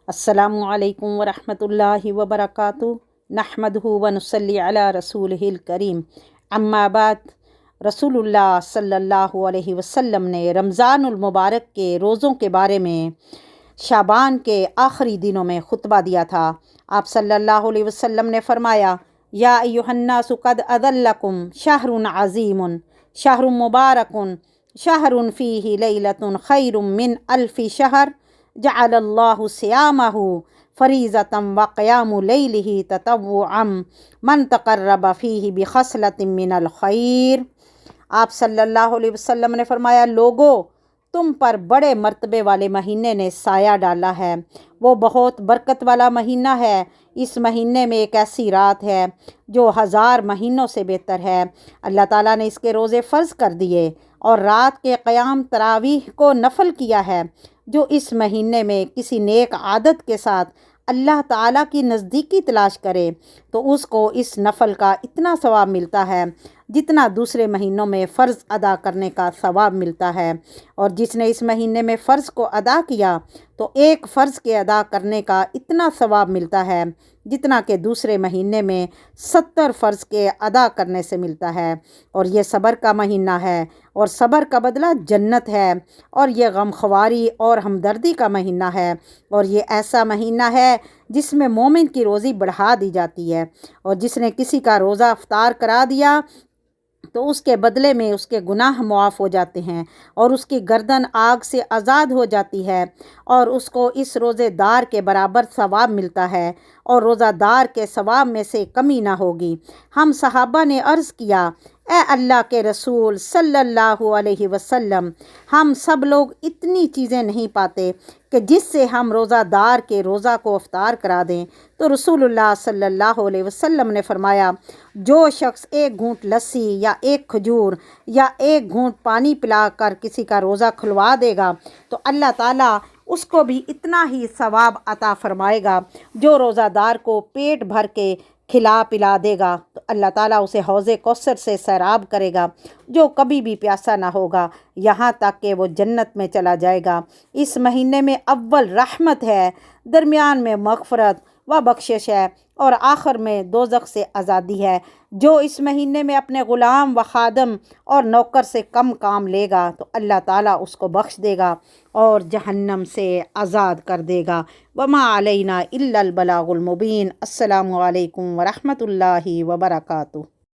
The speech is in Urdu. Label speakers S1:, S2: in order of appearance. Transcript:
S1: السلام علیکم ورحمۃ اللہ وبرکاتہ۔ نحمدہ ونصلی علی رسولہ الکریم، اما بعد۔ رسول اللہ صلی اللہ علیہ وسلم نے رمضان المبارک کے روزوں کے بارے میں شعبان کے آخری دنوں میں خطبہ دیا تھا۔ آپ صلی اللہ علیہ وسلم نے فرمایا، یا ایھا الناس قد اذلکم شہر عظیم شہر مبارک شہر فیہ لیلۃ خیر من الف شہر جعل اللہ صیامہ فریضۃ وقیام لیلہ تطوعا من تقرب فیہ بخصلۃ من الخیر۔ آپ صلی اللہ علیہ وسلم نے فرمایا، لوگو، تم پر بڑے مرتبے والے مہینے نے سایہ ڈالا ہے۔ وہ بہت برکت والا مہینہ ہے۔ اس مہینے میں ایک ایسی رات ہے جو 1000 مہینوں سے بہتر ہے۔ اللہ تعالیٰ نے اس کے روزے فرض کر دیے اور رات کے قیام تراویح کو نفل کیا ہے۔ جو اس مہینے میں کسی نیک عادت کے ساتھ اللہ تعالیٰ کی نزدیکی تلاش کرے تو اس کو اس نفل کا اتنا ثواب ملتا ہے جتنا دوسرے مہینوں میں فرض ادا کرنے کا ثواب ملتا ہے، اور جس نے اس مہینے میں فرض کو ادا کیا تو ایک فرض کے ادا کرنے کا اتنا ثواب ملتا ہے جتنا کہ دوسرے مہینے میں 70 فرض کے ادا کرنے سے ملتا ہے۔ اور یہ صبر کا مہینہ ہے، اور صبر کا بدلہ جنت ہے، اور یہ غمخواری اور ہمدردی کا مہینہ ہے، اور یہ ایسا مہینہ ہے جس میں مومن کی روزی بڑھا دی جاتی ہے، اور جس نے کسی کا روزہ افطار کرا دیا تو اس کے بدلے میں اس کے گناہ معاف ہو جاتے ہیں، اور اس کی گردن آگ سے آزاد ہو جاتی ہے، اور اس کو اس روزے دار کے برابر ثواب ملتا ہے، اور روزہ دار کے ثواب میں سے کمی نہ ہوگی۔ ہم صحابہ نے عرض کیا، اے اللہ کے رسول صلی اللہ علیہ وسلم، ہم سب لوگ اتنی چیزیں نہیں پاتے کہ جس سے ہم روزہ دار کے روزہ کو افطار کرا دیں۔ تو رسول اللہ صلی اللہ علیہ وسلم نے فرمایا، جو شخص ایک گھونٹ لسی یا ایک کھجور یا ایک گھونٹ پانی پلا کر کسی کا روزہ کھلوا دے گا تو اللہ تعالیٰ اس کو بھی اتنا ہی ثواب عطا فرمائے گا۔ جو روزہ دار کو پیٹ بھر کے کھلا پلا دے گا تو اللہ تعالیٰ اسے حوض کوثر سے سیراب کرے گا، جو کبھی بھی پیاسا نہ ہوگا یہاں تک کہ وہ جنت میں چلا جائے گا۔ اس مہینے میں اول رحمت ہے، درمیان میں مغفرت و بخشش ہے، اور آخر میں دوزخ سے آزادی ہے۔ جو اس مہینے میں اپنے غلام و خادم اور نوکر سے کم کام لے گا تو اللہ تعالیٰ اس کو بخش دے گا اور جہنم سے آزاد کر دے گا۔ وما علینا الا البلاغ المبین۔ السلام علیکم ورحمۃ اللہ وبرکاتہ۔